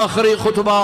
آخری خطبہ،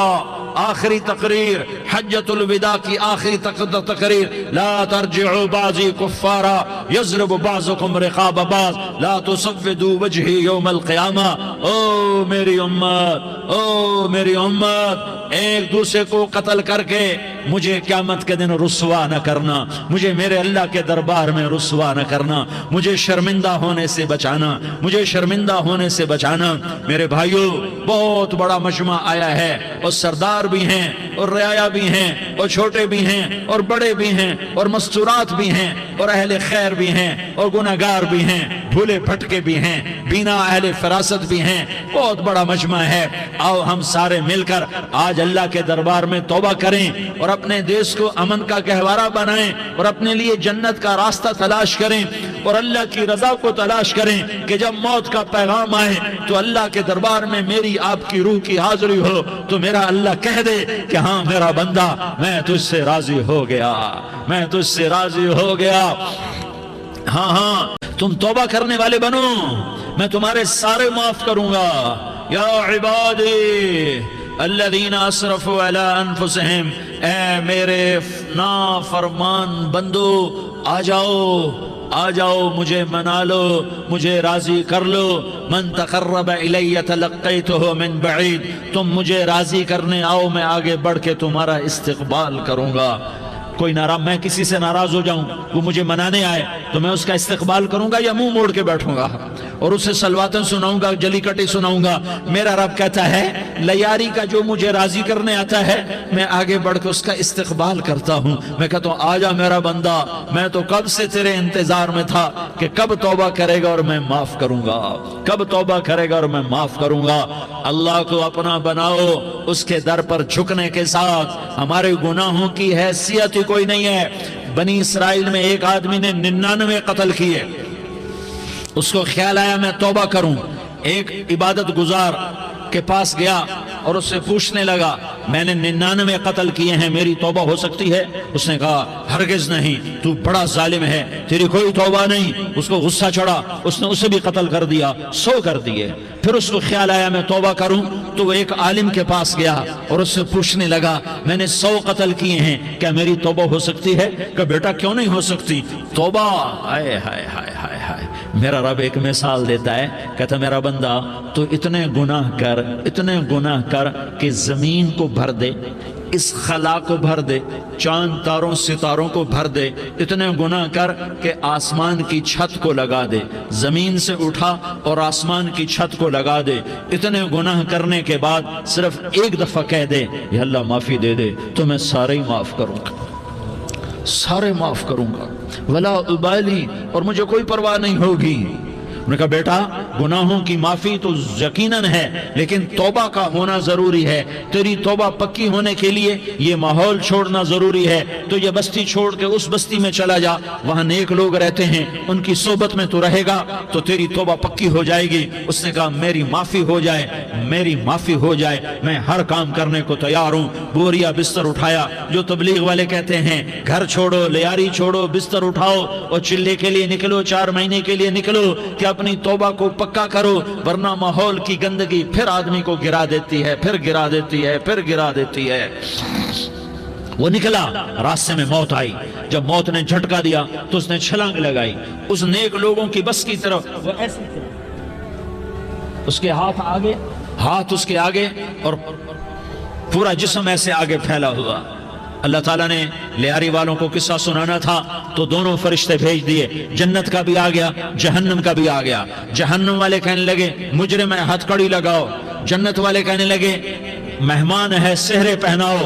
آخری تقریر، حجۃ الوداع کی آخری تقریر، لا ترجعوا بعضی کفارا یضرب بعضکم رقاب بعض لا تسودوا وجہی یوم القیامہ۔ او میری امت، او میری امت، ایک دوسرے کو قتل کر کے مجھے قیامت کے دن رسوا نہ کرنا، مجھے میرے اللہ کے دربار میں رسوا نہ کرنا، مجھے شرمندہ ہونے سے بچانا، مجھے شرمندہ ہونے سے بچانا۔ میرے بھائیوں، بہت بڑا مجمع آیا ہے، اور سردار بھی ہیں، اور رعایا بھی ہیں، اور چھوٹے بھی ہیں، اور بڑے بھی ہیں، اور مستورات بھی ہیں، اور اہل خیر بھی ہیں، اور گناہگار بھی ہیں، بھولے بھٹکے بھی ہیں، بینا اہل فراست بھی ہیں، بہت بڑا مجمع ہے۔ آؤ ہم سارے مل کر آج اللہ کے دربار میں توبہ کریں، اور اپنے دیش کو امن کا گہوارہ بنائیں، اور اپنے لیے جنت کا راستہ تلاش کریں، اور اللہ کی رضا کو تلاش کریں کہ جب موت کا پیغام آئے تو اللہ کے دربار میں میری آپ کی روح کی حاضری ہو تو میرا اللہ کہہ دے کہ ہاں میرا بندہ، میں تجھ سے راضی ہو گیا، میں تجھ سے راضی ہو گیا۔ ہاں ہاں، تم توبہ کرنے والے بنو، میں تمہارے سارے معاف کروں گا۔ یا عبادی الذین اسرفوا علی انفسہم، اے میرے نافرمان بندو، آ جاؤ، آ جاؤ، مجھے منا لو، مجھے راضی کر لو۔ من تقرب الی تلقیتہ من بعید، تم مجھے راضی کرنے آؤ، میں آگے بڑھ کے تمہارا استقبال کروں گا۔ کوئی ناراض، میں کسی سے ناراض ہو جاؤں، وہ مجھے منانے آئے تو میں اس کا استقبال کروں گا یا منہ موڑ کے بیٹھوں گا اور اسے سلواتیں سناؤں گا، جلی کٹی سناؤں گا؟ میرا رب کہتا ہے لیاری کا جو مجھے راضی کرنے آتا ہے میں آگے بڑھ کے اس کا استقبال کرتا ہوں۔ میں کہتا ہوں آجا میرا بندہ، میں تو کب سے تیرے انتظار میں تھا کہ کب توبہ کرے گا اور میں معاف کروں گا، کب توبہ کرے گا اور میں معاف کروں گا۔ اللہ کو اپنا بناؤ، اس کے در پر جھکنے کے ساتھ ہمارے گناہوں کی حیثیت ہی کوئی نہیں ہے۔ بنی اسرائیل میں ایک آدمی نے 99 قتل کیے، اس کو خیال آیا میں توبہ کروں، ایک عبادت گزار کے پاس گیا اور اس سے پوچھنے لگا میں نے 99 قتل کیے ہیں، میری توبہ ہو سکتی ہے؟ اس نے کہا ہرگز نہیں، تو بڑا ظالم ہے، تیری کوئی توبہ نہیں۔ اس کو غصہ چڑھا، اس نے اسے بھی قتل کر دیا، 100 کر دیے۔ پھر اس کو خیال آیا میں توبہ کروں تو وہ ایک عالم کے پاس گیا اور اس سے پوچھنے لگا میں نے 100 قتل کیے ہیں، کیا میری توبہ ہو سکتی ہے؟ کہ بیٹا کیوں نہیں ہو سکتی توبہ؟ ہائے ہائے ہائے ہائے ہائے، میرا رب ایک مثال دیتا ہے، کہتا میرا بندہ تو اتنے گناہ کر، اتنے گناہ کر کہ زمین کو بھر دے، اس خلا کو بھر دے، چاند تاروں ستاروں کو بھر دے، اتنے گناہ کر کہ آسمان کی چھت کو لگا دے، زمین سے اٹھا اور آسمان کی چھت کو لگا دے۔ اتنے گناہ کرنے کے بعد صرف ایک دفعہ کہہ دے یا اللہ معافی دے دے تو میں سارے ہی معاف کروں گا، سارے معاف کروں گا، ولا ابالی، اور مجھے کوئی پرواہ نہیں ہوگی۔ انہوں نے کہا بیٹا گناہوں کی معافی تو یقیناً ہے لیکن توبہ کا ہونا ضروری ہے، تیری توبہ پکی ہونے کے لیے یہ ماحول چھوڑنا ضروری ہے۔ تو یہ بستی چھوڑ کے اس بستی میں چلا جا، وہاں نیک لوگ رہتے ہیں، ان کی صحبت میں تو رہے گا تو تیری توبہ پکی ہو جائے گی۔ اس نے کہا میری معافی ہو جائے، میری معافی ہو جائے، میں ہر کام کرنے کو تیار ہوں۔ بوریا بستر اٹھایا، جو تبلیغ والے کہتے ہیں گھر چھوڑو، لیاری چھوڑو، بستر اٹھاؤ اور چلے کے لیے نکلو، 4 مہینے کے لیے نکلو کہ اپنی توبہ کو پکا کرو، ورنہ ماحول کی گندگی پھر آدمی کو گرا دیتی ہے، پھر گرا دیتی ہے، پھر گرا دیتی ہے۔ وہ نکلا، راستے میں موت آئی، جب موت نے جھٹکا دیا تو اس نے چھلانگ لگائی اس نیک لوگوں کی بس کی طرف، وہ ایسے تھے، اس کے ہاتھ آگے، ہاتھ اس کے آگے اور پورا جسم ایسے آگے پھیلا ہوا۔ اللہ تعالیٰ نے لیاری والوں کو قصہ سنانا تھا تو دونوں فرشتے بھیج دیے، جنت کا بھی آ گیا، جہنم کا بھی آ گیا۔ جہنم والے کہنے لگے مجرم ہے ہتھ کڑی لگاؤ، جنت والے کہنے لگے مہمان ہے سہرے پہناؤ۔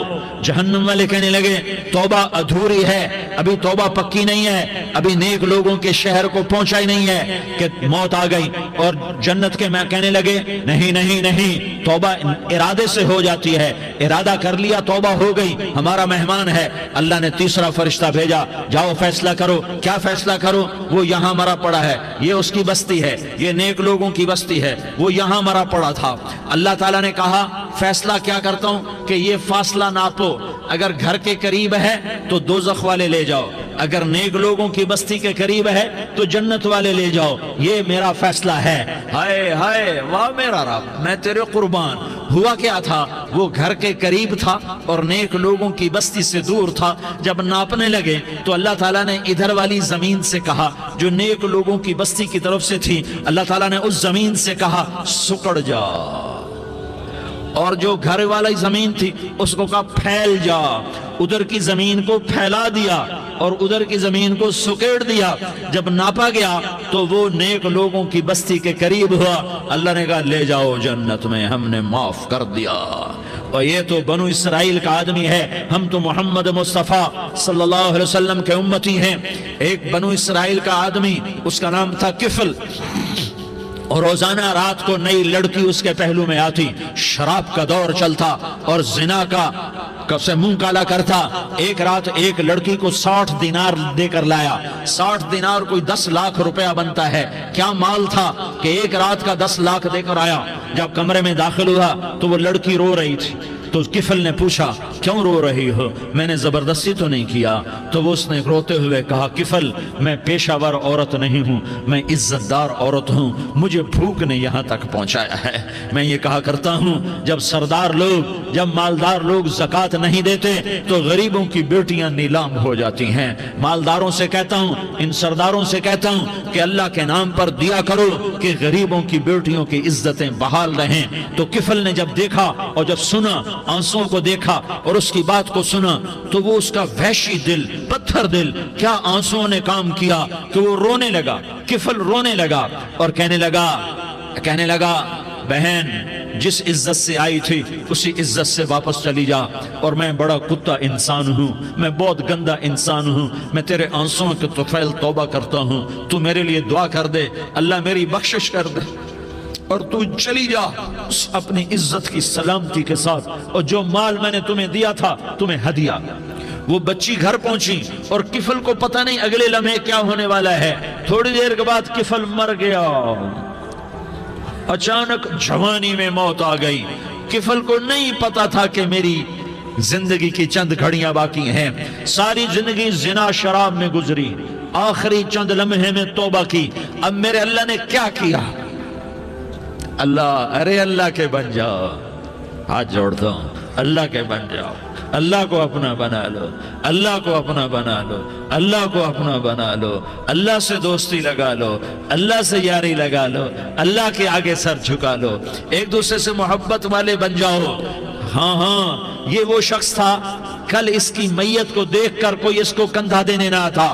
جہنم والے کہنے لگے توبہ ادھوری ہے، ابھی توبہ پکی نہیں ہے، ابھی نیک لوگوں کے شہر کو پہنچا ہی نہیں ہے کہ موت آ گئی۔ اور جنت کے میں کہنے لگے نہیں نہیں نہیں، توبہ ارادے سے ہو جاتی ہے، ارادہ کر لیا توبہ ہو گئی، ہمارا مہمان ہے۔ اللہ نے تیسرا فرشتہ بھیجا، جاؤ فیصلہ کرو۔ کیا فیصلہ کرو؟ وہ یہاں مرا پڑا ہے، یہ اس کی بستی ہے، یہ نیک لوگوں کی بستی ہے، وہ یہاں مرا پڑا تھا۔ اللہ تعالیٰ نے کہا فیصلہ کیا کرتا ہوں کہ یہ فاصلہ ناپو، اگر گھر کے قریب ہے تو دوزخ والے لے جاؤ، اگر نیک لوگوں کی بستی کے قریب ہے تو جنت والے لے جاؤ، یہ میرا فیصلہ ہے۔ ہائے ہائے واہ میرا رب، میں تیرے قربان۔ ہوا کیا تھا، وہ گھر کے قریب تھا اور نیک لوگوں کی بستی سے دور تھا۔ جب ناپنے لگے تو اللہ تعالیٰ نے ادھر والی زمین سے کہا جو نیک لوگوں کی بستی کی طرف سے تھی، اللہ تعالیٰ نے اس زمین سے کہا سکڑ جا، اور جو گھر والی زمین تھی اس کو کہا پھیل جا۔ ادھر کی زمین کو پھیلا دیا اور ادھر کی زمین کو سکیڑ دیا۔ جب ناپا گیا تو وہ نیک لوگوں کی بستی کے قریب ہوا۔ اللہ نے کہا لے جاؤ جنت میں، ہم نے معاف کر دیا۔ اور یہ تو بنو اسرائیل کا آدمی ہے، ہم تو محمد مصطفیٰ صلی اللہ علیہ وسلم کے امتی ہیں۔ ایک بنو اسرائیل کا آدمی، اس کا نام تھا کفل، اور روزانہ رات کو نئی لڑکی اس کے پہلو میں آتی، شراب کا دور چلتا اور زنا کا سے منہ کالا کرتا۔ ایک رات ایک لڑکی کو 60 دینار دے کر لایا۔ 60 دینار کوئی 10 لاکھ روپیہ بنتا ہے۔ کیا مال تھا کہ ایک رات کا 10 لاکھ دے کر آیا۔ جب کمرے میں داخل ہوا تو وہ لڑکی رو رہی تھی، تو کفل نے پوچھا کیوں رو رہی ہو، میں نے زبردستی تو نہیں کیا؟ تو وہ اس نے روتے ہوئے کہا کفل میں پیشہ ور عورت نہیں ہوں، میں عزت دار عورت ہوں، مجھے بھوک نے یہاں تک پہنچایا ہے۔ میں یہ کہا کرتا ہوں جب سردار لوگ، جب مالدار لوگ زکوٰۃ نہیں دیتے تو غریبوں کی بیٹیاں نیلام ہو جاتی ہیں۔ مالداروں سے کہتا ہوں، ان سرداروں سے کہتا ہوں کہ اللہ کے نام پر دیا کرو کہ غریبوں کی بیٹیوں کی عزتیں بحال رہیں۔ تو کفل نے جب دیکھا اور جب سنا، آنسوں کو دیکھا اور اس کی بات کو سنا، تو وہ اس کا وحشی دل، پتھر دل، کیا آنسوں نے کام کیا کہ وہ رونے لگا۔ کفل رونے لگا اور کہنے لگا بہن جس عزت سے آئی تھی اسی عزت سے واپس چلی جا، اور میں بڑا کتا انسان ہوں، میں بہت گندا انسان ہوں، میں تیرے آنسوں کے طفیل توبہ کرتا ہوں، تو میرے لیے دعا کر دے، اللہ میری بخشش کر دے، اور تو چلی جا اپنی عزت کی سلامتی کے ساتھ، اور جو مال میں نے تمہیں دیا تھا تمہیں ہدیہ۔ وہ بچی گھر پہنچی اور کفل کو پتہ نہیں اگلے لمحے کیا ہونے والا ہے۔ تھوڑی دیر کے بعد کفل مر گیا، اچانک جوانی میں موت آ گئی۔ کفل کو نہیں پتا تھا کہ میری زندگی کی چند گھڑیاں باقی ہیں۔ ساری زندگی زنا شراب میں گزری، آخری چند لمحے میں توبہ کی۔ اب میرے اللہ نے کیا کیا؟ اللہ کے بن جاؤ، ہاتھ جوڑتا ہوں، اللہ کے بن جاؤ، اللہ کو اپنا بنا لو، اللہ کو اپنا بنا لو، اللہ کو اپنا بنا لو، اللہ سے دوستی لگا لو، اللہ سے یاری لگا لو، اللہ کے آگے سر جھکا لو، ایک دوسرے سے محبت والے بن جاؤ۔ ہاں یہ وہ شخص تھا، کل اس کی میت کو دیکھ کر کوئی اس کو کندھا دینے نہ تھا،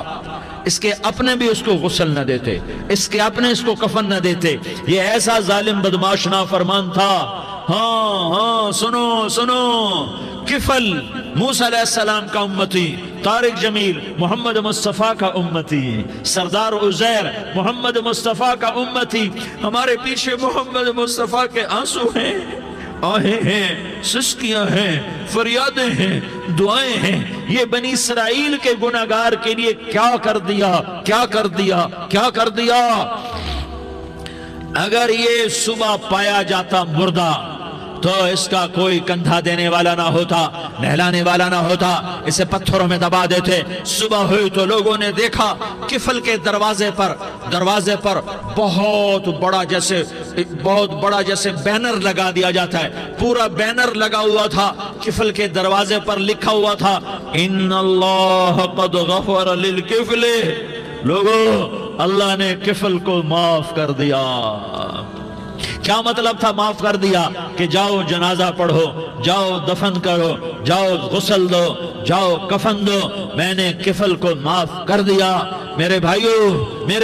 اس کے اپنے بھی اس کو غسل نہ دیتے، اس کے اپنے اس کو کفن نہ دیتے۔ یہ ایسا ظالم بدماش نافرمان تھا۔ ہاں سنو، کفل موسیٰ علیہ السلام کا امتی، طارق جمیل محمد مصطفیٰ کا امتی، سردار عزیر محمد مصطفیٰ کا امتی۔ ہمارے پیچھے محمد مصطفیٰ کے آنسو ہیں، آہیں ہیں، سسکیاں ہیں، فریادیں ہیں، دعائیں ہیں۔ یہ بنی اسرائیل کے گناہگار کے لیے کیا کر دیا۔ اگر یہ صبح پایا جاتا مردہ تو اس کا کوئی کندھا دینے والا نہ ہوتا، نہلانے والا نہ ہوتا، اسے پتھروں میں دبا دیتے۔ صبح ہوئی تو لوگوں نے دیکھا کفل کے دروازے پر بہت بڑا جیسے بینر لگا دیا جاتا ہے، پورا بینر لگا ہوا تھا۔ کفل کے دروازے پر لکھا ہوا تھا ان اللہ قد غفر للکفل، لوگوں اللہ نے کفل کو معاف کر دیا۔ کیا مطلب تھا معاف کر دیا؟ کہ جاؤ جنازہ پڑھو، جاؤ دفن کرو، جاؤ غسل دو، جاؤ کفن دو، میں نے کفل کو معاف کر دیا۔ میرے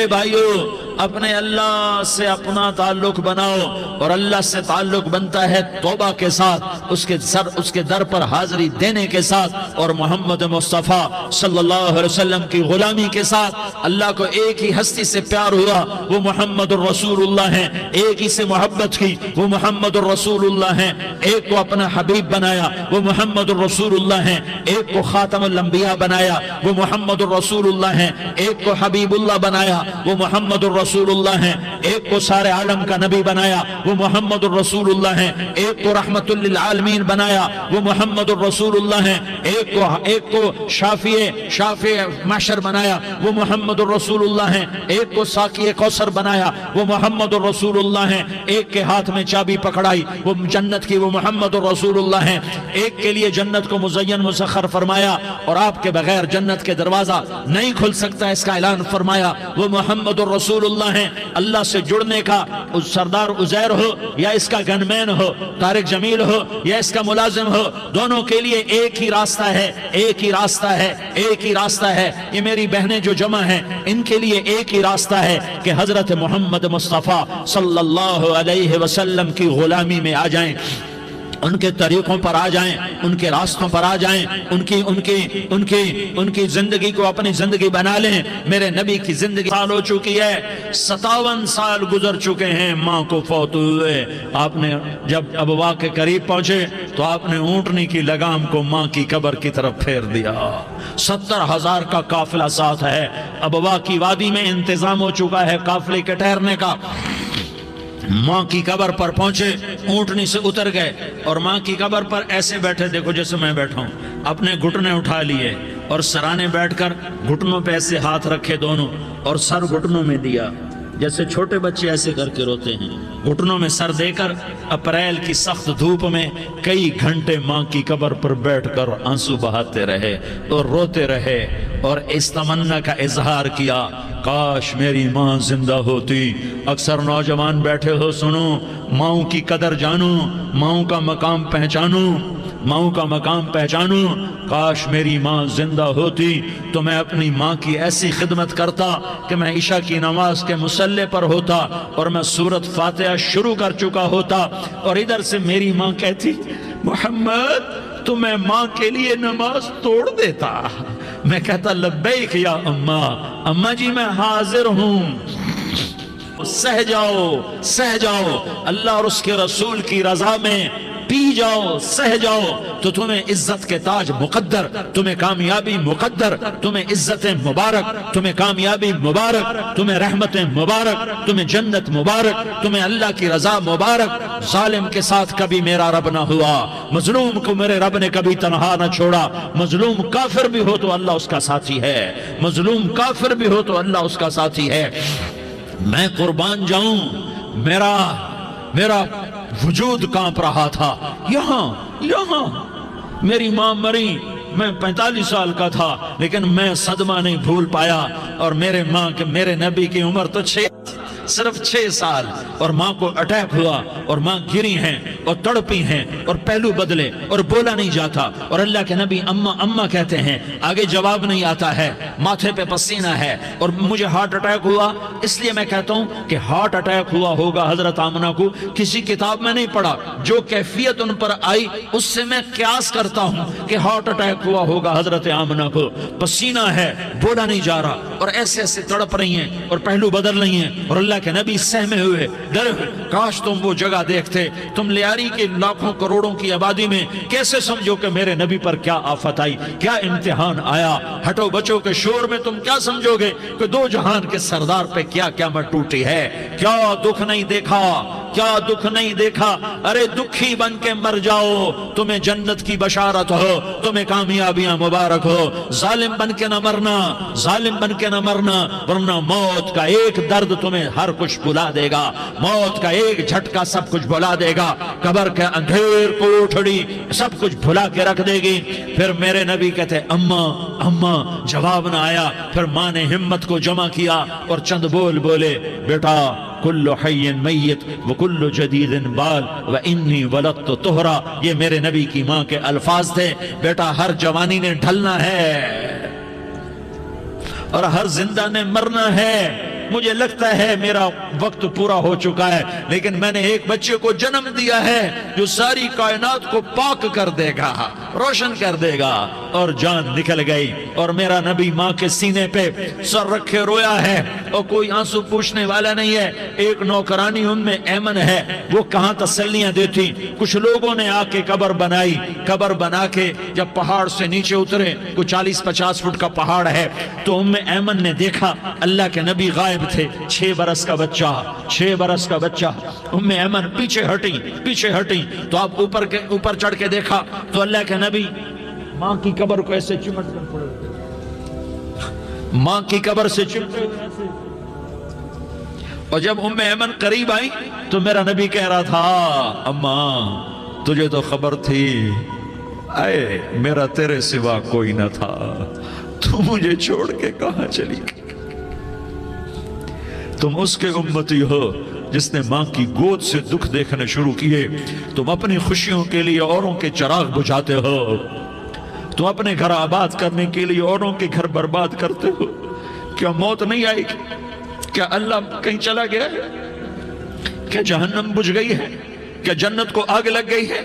بھائیو اپنے اللہ سے اپنا تعلق بناؤ، اور اللہ سے تعلق بنتا ہے توبہ کے ساتھ، اس کے در پر حاضری دینے کے ساتھ، اور محمد مصطفیٰ صلی اللہ علیہ وسلم کی غلامی کے ساتھ۔ اللہ کو ایک ہی ہستی سے پیار ہوا، وہ محمد الرسول اللہ ہیں، ایک ہی سے محبت کی، وہ محمد الرسول اللہ ہیں، ایک کو اپنا حبیب بنایا، وہ محمد الرسول اللہ ہیں، ایک کو خاتم الانبیاء بنایا، وہ محمد الرسول اللہ ہیں، ایک کو حبیب اللہ بنایا، وہ محمد الرسول الرسول اللہ ہیں، ایک کو سارے عالم کا نبی بنایا وہ محمد الرسول اللہ ہیں، ایک کو رحمت للعالمین بنایا وہ محمد الرسول اللہ ہیں، ایک کو شافع محشر بنایا وہ محمد الرسول اللہ ہیں، ایک کو ساقی کوثر بنایا وہ محمد الرسول اللہ ہیں، ایک کے ہاتھ میں چابی پکڑائی وہ جنت کی وہ محمد الرسول اللہ ہیں، ایک کے لیے جنت کو مزین مسخر فرمایا اور آپ کے بغیر جنت کے دروازہ نہیں کھل سکتا اس کا اعلان فرمایا وہ محمد الرسول اللہ ہیں۔ اللہ سے جڑنے کا سردار عزیر ہو یا اس کا گن مین ہو، طارق جمیل ہو یا اس کا ملازم ہو، دونوں کے لیے ایک ہی راستہ ہے، ایک ہی راستہ ہے، ایک ہی راستہ ہے۔ یہ میری بہنیں جو جمع ہیں ان کے لیے ایک ہی راستہ ہے کہ حضرت محمد مصطفیٰ صلی اللہ علیہ وسلم کی غلامی میں آ جائیں، ان کے طریقوں پر آ جائیں، ان کے راستوں پر آ جائیں، ان کی زندگی کو اپنی زندگی بنا لیں۔ میرے نبی کی زندگی سال ہو چکی ہے، 57 سال گزر چکے ہیں ماں کو فوت ہوئے۔ آپ نے جب ابوا کے قریب پہنچے تو آپ نے اونٹنی کی لگام کو ماں کی قبر کی طرف پھیر دیا۔ 70,000 کا قافلہ ساتھ ہے، ابوا کی وادی میں انتظام ہو چکا ہے قافلے کے ٹھہرنے کا۔ ماں کی قبر پر پہنچے، اونٹنی سے اتر گئے اور ماں کی قبر پر ایسے بیٹھے، دیکھو جیسے میں بیٹھا ہوں، اپنے گھٹنے اٹھا لیے اور سرانے بیٹھ کر گھٹنوں پہ ایسے ہاتھ رکھے دونوں اور سر گھٹنوں میں دیا، جیسے چھوٹے بچے ایسے کر کے روتے ہیں، گھٹنوں میں سر دے کر اپریل کی سخت دھوپ میں کئی گھنٹے ماں کی قبر پر بیٹھ کر آنسو بہاتے رہے اور روتے رہے اور اس تمنا کا اظہار کیا، کاش میری ماں زندہ ہوتی۔ اکثر نوجوان بیٹھے ہو، سنو، ماؤں کی قدر جانو، ماؤں کا مقام پہچانو، ماؤں کا مقام پہچانو۔ کاش میری ماں زندہ ہوتی تو میں اپنی ماں کی ایسی خدمت کرتا کہ میں عشاء کی نماز کے مصلی پر ہوتا اور میں سورۃ فاتحہ شروع کر چکا ہوتا اور ادھر سے میری ماں کہتی، محمد تو میں ماں کے لیے نماز توڑ دیتا۔ میں کہتا، لبیک یا اماں جی میں حاضر ہوں، سہ جاؤ اللہ اور اس کے رسول کی رضا میں پی جاؤ، سہ جاؤ تو تمہیں عزت کے تاج مقدر، تمہیں کامیابی مقدر، تمہیں عزت مبارک، تمہیں کامیابی مبارک، تمہیں رحمت مبارک، تمہیں جنت مبارک، تمہیں اللہ کی رضا مبارک۔ ظالم کے ساتھ کبھی میرا رب نہ ہوا، مظلوم کو میرے رب نے کبھی تنہا نہ چھوڑا۔ مظلوم کافر بھی ہو تو اللہ اس کا ساتھی ہے، مظلوم کافر بھی ہو تو اللہ اس کا ساتھی ہے۔ میں قربان جاؤں، میرا وجود کانپ رہا تھا۔ یہاں میری ماں مری، میں 45 سال کا تھا لیکن میں صدمہ نہیں بھول پایا، اور میرے نبی کی عمر تو صرف 6 سال، اور ماں کو اٹیک ہوا اور ماں گری ہیں اور تڑپی ہیں اور پہلو بدلے اور بولا نہیں جاتا، اور اللہ کے نبی اماں کہتے ہیں، آگے جواب نہیں آتا ہے، ماتھے پہ پسینہ ہے، اور مجھے ہارٹ اٹیک ہوا۔ اس لیے میں کہتا ہوں کہ ہارٹ اٹیک ہوا ہوگا حضرت آمنہ کو، کسی کتاب میں نہیں پڑھا، جو کیفیت ان پر آئی اس سے میں قیاس کرتا ہوں کہ ہارٹ اٹیک ہوا ہوگا حضرت آمنہ کو، پسینہ ہے، بولا نہیں جا رہا، اور ایسے تڑپ رہی ہیں اور پہلو بدل رہی ہیں، اور اللہ کے نبی سہمے ہوئے، ڈرے ہوئے۔ کاش تم وہ جگہ دیکھتے، تم لیاری کے لاکھوں کروڑوں کی آبادی میں کیسے سمجھو کہ میرے نبی پر کیا آفت آئی، کیا امتحان آیا۔ ہٹو بچوں کے شور میں تم کیا سمجھو گے کہ دو جہان کے سردار پہ کیا قیامت ٹوٹی ہے۔ کیا دکھ نہیں دیکھا، کیا دکھ نہیں دیکھا۔ ارے دکھی بن کے مر جاؤ، تمہیں جنت کی بشارت ہو، تمہیں کامیابیاں مبارک ہو۔ ظالم بن کے نہ مرنا، ظالم بن کے نہ مرنا، ورنہ موت کا ایک درد تمہیں ہر کچھ بھلا دے گا، موت کا ایک جھٹکا سب کچھ بھلا دے گا، قبر کے اندھیر کوٹھڑی سب کچھ بھلا کے رکھ دے گی۔ پھر میرے نبی کہتے اماں، جواب نہ آیا۔ پھر ماں نے ہمت کو جمع کیا اور چند بولے، بیٹا کل حی میت وکل جدید بال وانی ولدت طہرا۔ یہ میرے نبی کی ماں کے الفاظ تھے، بیٹا ہر جوانی نے ڈھلنا ہے اور ہر زندہ نے مرنا ہے۔ مجھے لگتا ہے میرا وقت پورا ہو چکا ہے، لیکن میں نے ایک بچے کو جنم دیا ہے جو ساری کائنات کو پاک کر دے گا۔ روشن کر دے گا۔ اور جان نکل گئی، اور میرا نبی ماں کے سینے پہ سر رکھے رویا ہے، اور کوئی آنسو پوچھنے والا نہیں ہے۔ ایک نوکرانی ام ایمن ہے، وہ کہاں تسلیاں دیتی۔ کچھ لوگوں نے آ کے قبر بنائی، قبر بنا کے جب پہاڑ سے نیچے اترے، کوئی 40-50 فٹ کا پہاڑ ہے، تو ام ایمن نے دیکھا اللہ کے نبی غائب تھے، 6 برس کا بچہ، 6 برس کا بچہ۔ ام ایمن پیچھے ہٹی تو آپ اوپر چڑھ کے دیکھا تو اللہ کے نبی ماں کی قبر کو ایسے چمٹ کر پڑے، ماں کی قبر سے چمٹے ہوئے ایسے۔ اور جب ام ایمن قریب آئی تو میرا نبی کہہ رہا تھا، اماں تجھے تو خبر تھی، اے میرا تیرے سوا کوئی نہ تھا، تو مجھے چھوڑ کے کہاں چلی گئی؟ تم اس کے امتی ہو جس نے ماں کی گود سے دکھ دیکھنے شروع کیے۔ تم اپنی خوشیوں کے لیے اوروں کے چراغ بجھاتے ہو، تم اپنے گھر آباد کرنے کے لیے اوروں کے گھر برباد کرتے ہو۔ کیا موت نہیں آئے گی؟ کیا اللہ کہیں چلا گیا ہے؟ کیا جہنم بجھ گئی ہے؟ کیا جنت کو آگ لگ گئی ہے؟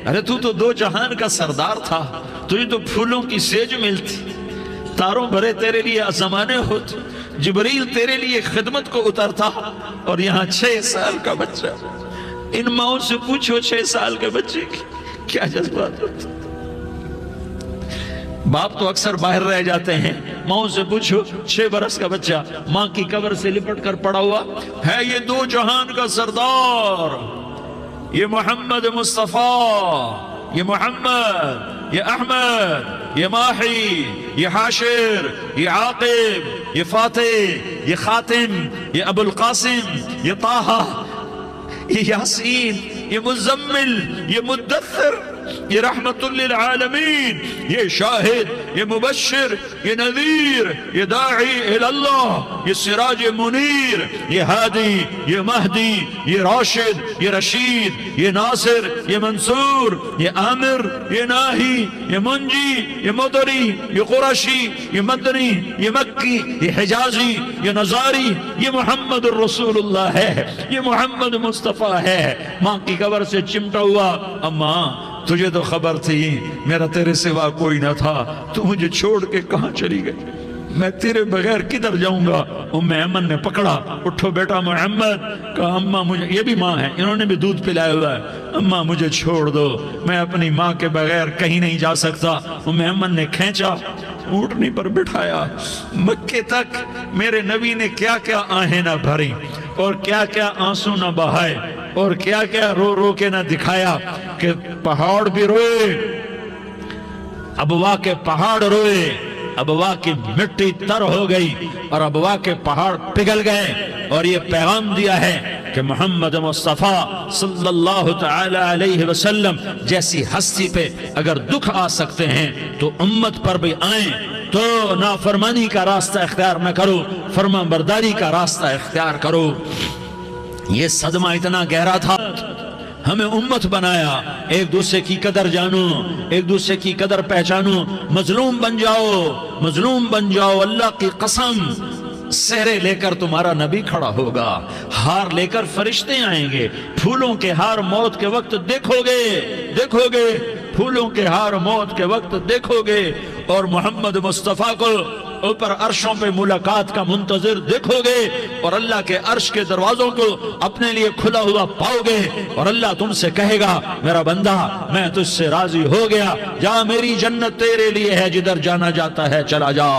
ارے تو 2 جہان کا سردار تھا، تجھے تو پھولوں کی سیج ملتی، تاروں بھرے تیرے لیے زمانے ہوتے، جبریل تیرے لیے خدمت کو اترتا، اور یہاں 6 سال کا بچہ۔ ان ماؤں سے پوچھو 6 سال کے بچے کی کیا جذبات ہوتے۔ باپ تو اکثر باہر رہ جاتے ہیں، ماؤں سے پوچھو 6 برس کا بچہ ماں کی قبر سے لپٹ کر پڑا ہوا ہے۔ یہ 2 جہان کا سردار، یہ محمد مصطفیٰ، یہ محمد، یہ احمد، یہ ماہی، یہ حاشر، یہ عاقب، یہ فاتح، یہ خاتم، یہ ابو القاسم، یہ طٰہٰ، یہ یاسین، یہ مزمل، یہ مدثر، یہ رحمت للعالمین، یہ شاہد، یہ مبشر، یہ نذیر، یہ داعی اللہ، یہ سراج منیر، یہ ہادی، یہ مہدی، یہ راشد، یہ رشید، یہ ناصر، یہ منصور، یہ عامر، یہ ناہی، یہ منجی، یہ مدری، یہ قرشی، یہ مدنی، یہ مکی، یہ حجازی، یہ نظاری، یہ محمد الرسول اللہ ہے، یہ محمد مصطفیٰ ہے۔ ماں کی قبر سے چمٹا ہوا، اماں تجھے تو خبر تھی میرا تیرے سوا کوئی نہ تھا، تو مجھے چھوڑ کے کہاں چلی گئی؟ میں تیرے بغیر کدھر جاؤں گا؟ ام ایمن نے پکڑا، اٹھو بیٹا محمد، کہا اماں مجھے، یہ بھی ماں ہے، انہوں نے بھی دودھ پلایا ہوا ہے، اماں مجھے چھوڑ دو، میں اپنی ماں کے بغیر کہیں نہیں جا سکتا۔ ام ایمن نے کھینچا، اونٹنی پر بٹھایا، مکے تک میرے نبی نے کیا کیا آہیں نہ بھری، اور کیا کیا آنسو نہ بہائے، اور کیا کیا رو رو کے نہ دکھایا، کہ پہاڑ بھی روئے، ابوا کے پہاڑ روئے، ابوا کی مٹی تر ہو گئی، اور ابوا کے پہاڑ پگھل گئے، اور یہ پیغام دیا ہے کہ محمد مصطفیٰ صلی اللہ تعالی علیہ وسلم جیسی ہستی پہ اگر دکھ آ سکتے ہیں تو امت پر بھی آئیں، تو نافرمانی کا راستہ اختیار نہ کرو، فرما برداری کا راستہ اختیار کرو۔ یہ صدمہ اتنا گہرا تھا، ہمیں امت بنایا، ایک دوسرے کی قدر جانو، ایک دوسرے کی قدر پہچانو، مظلوم بن جاؤ، مظلوم بن جاؤ، اللہ کی قسم سہرے لے کر تمہارا نبی کھڑا ہوگا، ہار لے کر فرشتے آئیں گے، پھولوں کے ہار موت کے وقت دیکھو گے، پھولوں کے ہار موت کے وقت دیکھو گے، اور محمد مصطفیٰ کو اوپر عرشوں پہ ملاقات کا منتظر دیکھو گے، اور اللہ کے عرش کے دروازوں کو اپنے لیے کھلا ہوا پاؤ گے، اور اللہ تم سے کہے گا میرا بندہ میں تجھ سے راضی ہو گیا، جا میری جنت تیرے لیے ہے، جدھر جانا جاتا ہے چلا جا۔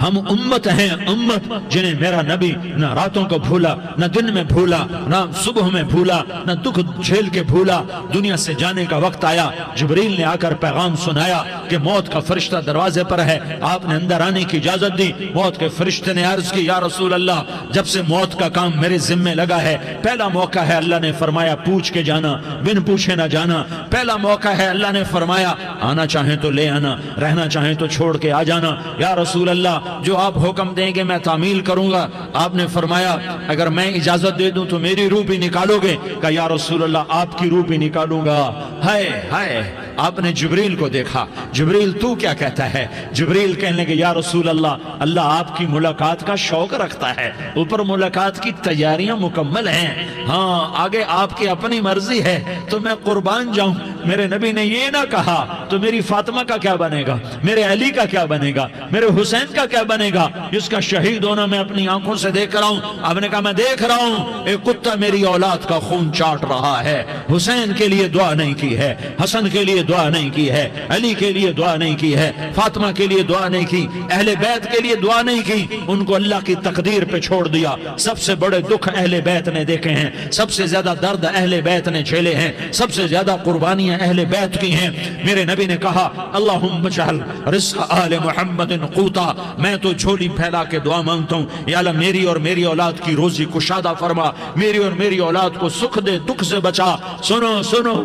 ہم امت ہیں، امت جنہیں میرا نبی نہ راتوں کو بھولا، نہ دن میں بھولا، نہ صبح میں بھولا، نہ دکھ جھیل کے بھولا۔ دنیا سے جانے کا وقت آیا، جبریل نے آ کر پیغام سنایا کہ موت کا فرشتہ دروازے پر ہے، آپ نے اندر آنے کی اجازت دی۔ موت کے فرشتے نے عرض کی یا رسول اللہ، جب سے موت کا کام میرے ذمہ لگا ہے، پہلا موقع ہے، اللہ نے فرمایا پوچھ کے جانا، بن پوچھے نہ جانا، پہلا موقع ہے، اللہ نے فرمایا آنا چاہیں تو لے آنا، رہنا چاہیں تو چھوڑ کے آ جانا۔ یا رسول اللہ جو آپ حکم دیں گے میں تعمیل کروں گا۔ آپ نے فرمایا اگر میں اجازت دے دوں تو میری روح بھی نکالو گے؟ کہا یا رسول اللہ آپ کی روح بھی نکالوں گا۔ ہائے ہائے آپ نے جبریل کو دیکھا، جبریل تو کیا کہتا ہے؟ جبریل کہنے لگے یا رسول اللہ، اللہ آپ کی ملاقات کا شوق رکھتا ہے، اوپر ملاقات کی تیاریاں مکمل ہیں، ہاں آگے آپ کی اپنی مرضی ہے تو میں قربان جاؤں۔ میرے نبی نے یہ نہ کہا تو میری فاطمہ کا کیا بنے گا، میرے علی کا کیا بنے گا، میرے حسین کا کیا بنے گا جس کا شہید ہونا میں اپنی آنکھوں سے دیکھ رہا ہوں۔ آپ نے کہا میں دیکھ رہا ہوں ایک کتا میری اولاد کا خون چاٹ رہا ہے، حسین کے لیے دعا نہیں کی ہے، حسن کے لیے دعا نہیں کی ہے، علی کے لیے دعا نہیں کی ہے، فاطمہ کے لیے دعا نہیں کی، اہل بیت کے لیے دعا نہیں کی، ان کو اللہ کی تقدیر پہ چھوڑ دیا۔ سب سے بڑے دکھ اہل بیت نے دیکھے ہیں، سب سے زیادہ درد اہل بیت نے جھیلے ہیں، سب سے زیادہ قربانیاں اہل بیت کی ہیں۔ میرے نبی نے کہا اللہم اجعل رزق آل محمد قوتا، میں تو جھولی پھیلا کے دعا مانگتا ہوں یا اللہ میری اور میری اولاد کی روزی کشادہ فرما، میری اور میری اولاد کو سکھ دے، دکھ سے بچا۔ سنو سنو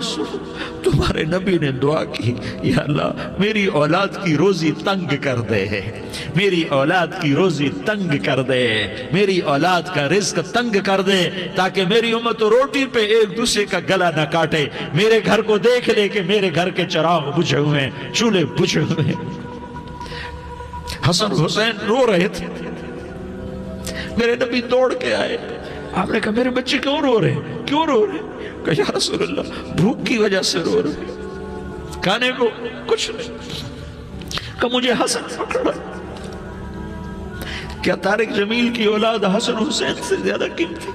تمہارے نبی نے دعا کی یا اللہ میری اولاد کی روزی تنگ کر دے، میری اولاد کی روزی تنگ کر دے، میری اولاد کا رزق تنگ کر دے تاکہ میری امت روٹی پہ ایک دوسرے کا گلا نہ کاٹے، میرے گھر کو دیکھ لے کہ میرے گھر کے چراغ بجھے ہوئے ہیں، چولہے بجھے ہوئے ہیں۔ حسن حسین رو رہے تھے، میرے نبی دوڑ کے آئے، آپ نے کہا میرے بچے کیوں رو رہے ہیں، کیوں رو رہے ہیں؟ کہا یا رسول اللہ بھوک کی وجہ سے رو رہے ہیں، کھانے کو کچھ نہیں۔ کہا مجھے حسن پکڑا۔ کیا طارق جمیل کی اولاد حسن حسین سے زیادہ قیمتی؟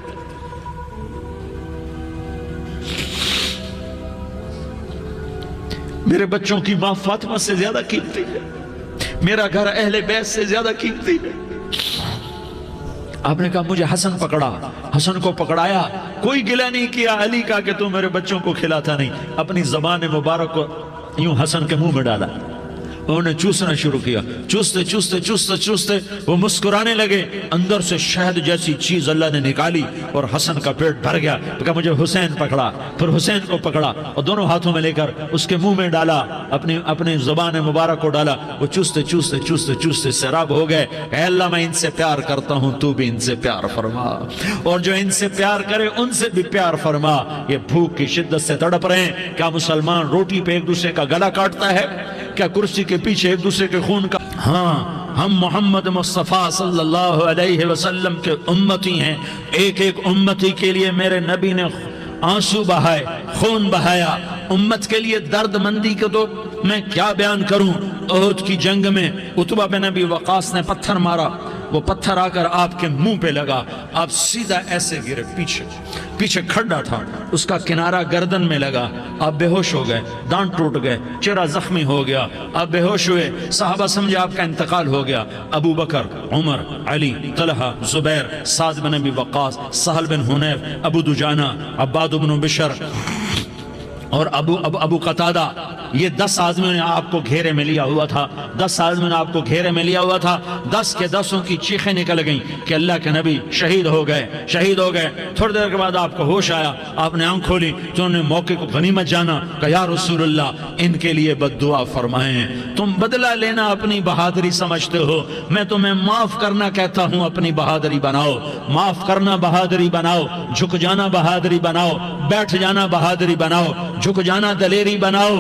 میرے بچوں کی ماں فاطمہ سے زیادہ قیمتی ہے، میرا گھر اہل بیت سے زیادہ قیمتی ہے۔ آپ نے کہا مجھے حسن پکڑا، حسن کو پکڑایا، کوئی گلہ نہیں کیا علی کا کہ تو میرے بچوں کو کھلاتا نہیں، اپنی زبان مبارک کو یوں حسن کے منہ میں ڈالا، انہوں نے چوسنا شروع کیا، چوستے چوستے چوستے چوستے وہ مسکرانے لگے، اندر سے شہد جیسی چیز اللہ نے نکالی اور حسن کا پیٹ بھر گیا۔ کہا مجھے حسین پکڑا، پھر حسین کو پکڑا اور دونوں ہاتھوں میں لے کر اس کے منہ میں ڈالا، اپنی زبان مبارک کو ڈالا، وہ چوستے چوستے چوستے چوستے سیراب ہو گئے۔ اے اللہ میں ان سے پیار کرتا ہوں، تو بھی ان سے پیار فرما، اور جو ان سے پیار کرے ان سے بھی پیار فرما۔ یہ بھوک کی شدت سے تڑپ رہے ہیں، کیا مسلمان روٹی پہ ایک دوسرے کا گلا کاٹتا ہے؟ کیا کرسی کے پیچھے ایک دوسرے کے خون کا؟ ہاں ہم محمد مصطفیٰ صلی اللہ علیہ وسلم کے امتی ہیں، ایک ایک امتی کے لیے میرے نبی نے آنسو بہائے، خون بہایا، امت کے لیے درد مندی کو تو میں کیا بیان کروں۔ احد کی جنگ میں عتبہ بن ابی وقاص نے پتھر مارا، وہ پتھر آ کر آپ کے منہ پہ لگا، آپ سیدھا ایسے گرے، پیچھے کھڈا تھا، اس کا کنارہ گردن میں لگا، آپ بے ہوش ہو گئے، دانت ٹوٹ گئے، چہرہ زخمی ہو گیا، آپ بے ہوش ہوئے، صحابہ سمجھے آپ کا انتقال ہو گیا۔ ابو بکر، عمر، علی، طلحہ، زبیر، سعد بن ابی وقاص، سہل بن حنیف، ابو دجانہ، عباد بن بشر اور ابو قتادہ، یہ 10 آدمیوں نے آپ کو گھیرے میں لیا ہوا تھا، 10 آدمیوں نے آپ کو گھیرے میں لیا ہوا تھا، 10 کے 10 کی چیخیں نکل گئیں کہ اللہ کے نبی شہید ہو گئے، شہید ہو گئے۔ تھوڑی دیر کے بعد آپ کو ہوش آیا، آپ نے آنکھ کھولی تو انہوں نے موقع کو غنیمت جانا، کہ یا رسول اللہ ان کے لیے بد دعا فرمائیں، تم بدلہ لینا اپنی بہادری سمجھتے ہو، میں تمہیں معاف کرنا کہتا ہوں اپنی بہادری بناؤ، معاف کرنا بہادری بناؤ، جھک جانا بہادری بناؤ، بیٹھ جانا بہادری بناؤ، جھک جانا دلیری بناؤ۔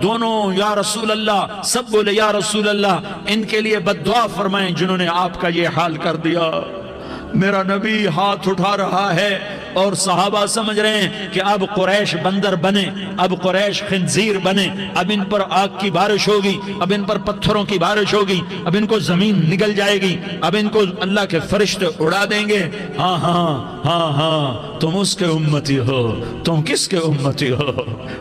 دونوں یا رسول اللہ، سب بولے یا رسول اللہ ان کے لیے بد دعا فرمائیں جنہوں نے آپ کا یہ حال کر دیا۔ میرا نبی ہاتھ اٹھا رہا ہے اور صحابہ سمجھ رہے ہیں کہ اب قریش بندر بنے، اب قریش خنزیر بنے، اب ان پر آگ کی بارش ہوگی، اب ان پر پتھروں کی بارش ہوگی، اب ان کو زمین نگل جائے گی، اب ان کو اللہ کے فرشتے اڑا دیں گے۔ ہاں ہاں ہاں ہاں تم اس کے امتی ہو، تم کس کے امتی ہو؟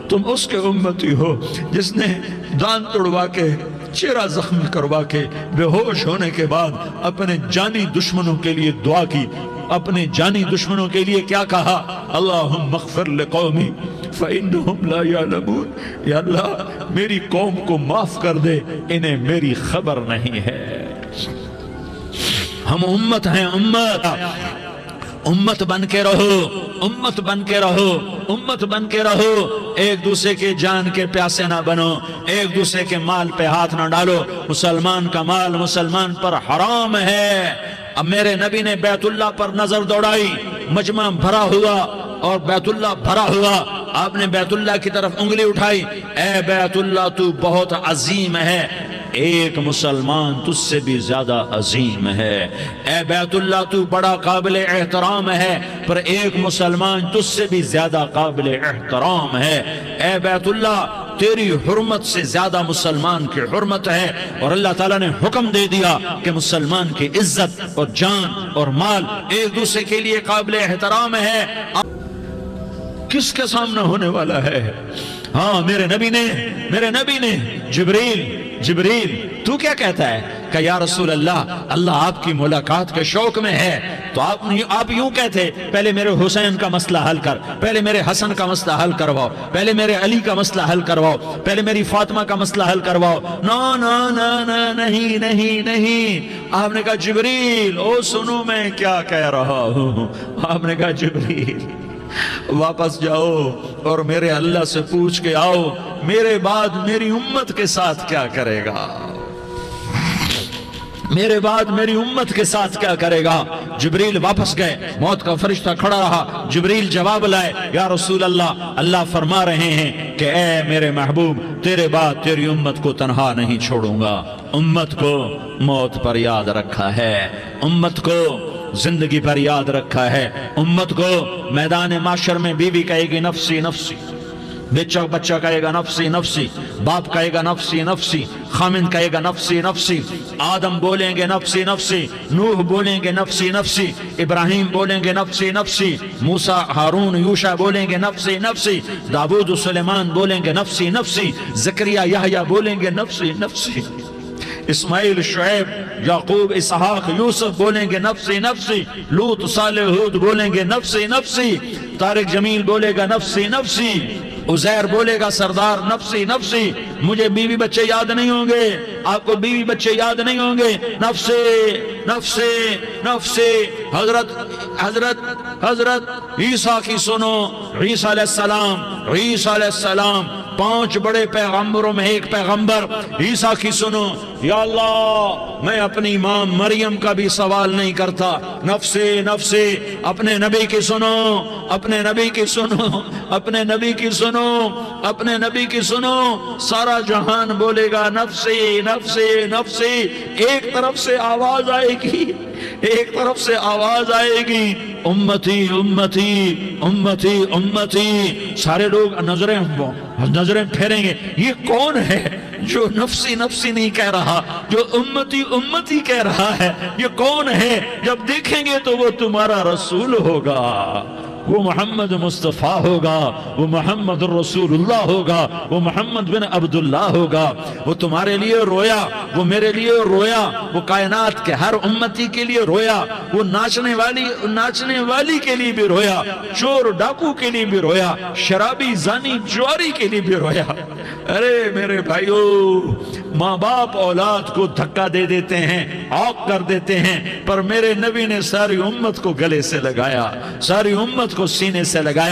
تم اس کے امتی ہو جس نے دانت توڑوا کے، چہرہ زخم کروا کے، بے ہوش ہونے کے بعد اپنے جانی دشمنوں کے لیے دعا کی، اپنے جانی دشمنوں کے لیے کیا کہا؟ اللہم اغفر لقومی فإنہم لا یعلمون، یا اللہ میری قوم کو معاف کر دے، انہیں میری خبر نہیں ہے۔ ہم امت ہیں، امت بن کے رہو، امت بن کے رہو، امت بن کے رہو، ایک دوسرے کے جان کے پیاسے نہ بنو، ایک دوسرے کے مال پہ ہاتھ نہ ڈالو۔ مسلمان کا مال مسلمان پر حرام ہے۔ اب میرے نبی نے بیت اللہ پر نظر دوڑائی، مجمع بھرا ہوا اور بیت اللہ بھرا ہوا، آپ نے بیت اللہ کی طرف انگلی اٹھائی، اے بیت اللہ تو بہت عظیم ہے، ایک مسلمان تجھ سے بھی زیادہ عظیم ہے، اے بیت اللہ تو بڑا قابل احترام ہے، پر ایک مسلمان تجھ سے بھی زیادہ قابل احترام ہے، اے بیت اللہ تیری حرمت سے زیادہ مسلمان کی حرمت ہے، اور اللہ تعالیٰ نے حکم دے دیا کہ مسلمان کی عزت اور جان اور مال ایک دوسرے کے لیے قابل احترام ہے۔ کس کے سامنے ہونے والا ہے؟ ہاں میرے نبی نے جبریل تو کیا کہتا ہے کہ یا رسول اللہ آپ کی ملاقات کے شوق میں ہے، تو آپ یوں کہتے پہلے میرے حسین کا مسئلہ حل کر، پہلے میرے حسن کا مسئلہ حل کرواؤ، پہلے میرے علی کا مسئلہ حل کرواؤ، پہلے میری فاطمہ کا مسئلہ حل کرواؤ۔ نہیں، آپ نے کہا جبریل او سنو میں کیا کہہ رہا ہوں۔ آپ نے کہا جبریل واپس جاؤ اور میرے اللہ سے پوچھ کے آؤ میرے بعد میری امت کے ساتھ کیا کرے گا، میرے بعد میری امت کے ساتھ کیا کرے گا۔ جبریل واپس گئے، موت کا فرشتہ کھڑا رہا، جبریل جواب لائے، یا رسول اللہ فرما رہے ہیں کہ اے میرے محبوب تیرے بعد تیری امت کو تنہا نہیں چھوڑوں گا، امت کو موت پر یاد رکھا ہے، امت کو زندگی پر یاد رکھا ہے، امت کو میدان معاشر میں بیوی کہے گی نفسی نفسی، بچہ کہے گا نفسی نفسی، باپ کہے گا نفسی نفسی، خامن کہے گا نفسی نفسی، آدم بولیں گے نفسی نفسی، نوح بولیں گے نفسی نفسی، ابراہیم بولیں گے نفسی نفسی، موسیٰ ہارون یوشع بولیں گے نفسی نفسی، داؤد سلیمان بولیں گے نفسی نفسی، زکریا یحییٰ بولیں گے نفسی نفسی، اسماعیل شعیب یعقوب اسحاق یوسف بولیں گے نفسی نفسی، لوط صالح ہود بولیں گے نفسی نفسی، طارق جمیل بولے گا نفسی نفسی، عزیر بولے گا سردار نفسی نفسی، مجھے بیوی بچے یاد نہیں ہوں گے، آپ کو بیوی بچے یاد نہیں ہوں گے، نفسی نفسی نفسی۔ حضرت عیسیٰ کی سنو، عیسیٰ علیہ السلام 5 بڑے پیغمبروں میں ایک پیغمبر عیسیٰ کی سنو، یا اللہ میں اپنی ماں مریم کا بھی سوال نہیں کرتا، نفسی نفسی، اپنے نبی کی سنو، اپنے نبی کی سنو، اپنے نبی کی سنو، اپنے نبی کی سنو، سارا جہان بولے گا نفسی نفسی نفسی، ایک طرف سے آواز آئے گی، ایک طرف سے آواز آئے گی امتی امتی امتی امتی، سارے لوگ نظریں پھیریں گے، یہ کون ہے جو نفسی نفسی نہیں کہہ رہا، جو امتی امتی کہہ رہا ہے، یہ کون ہے؟ جب دیکھیں گے تو وہ تمہارا رسول ہوگا، وہ محمد مصطفیٰ ہوگا، وہ محمد رسول اللہ ہوگا، وہ محمد بن عبداللہ ہوگا، وہ تمہارے لیے رویا، وہ میرے لیے رویا، وہ کائنات کے ہر امتی کے لیے رویا، وہ ناچنے والی کے لیے بھی رویا، چور ڈاکو کے لیے بھی رویا، شرابی زانی جواری کے لیے بھی رویا۔ ارے میرے بھائیو، ماں باپ اولاد کو دھکا دے دیتے ہیں، عوق کر دیتے ہیں، پر میرے نبی نے ساری امت کو گلے سے لگایا، ساری امت کو سینے سے لگایا۔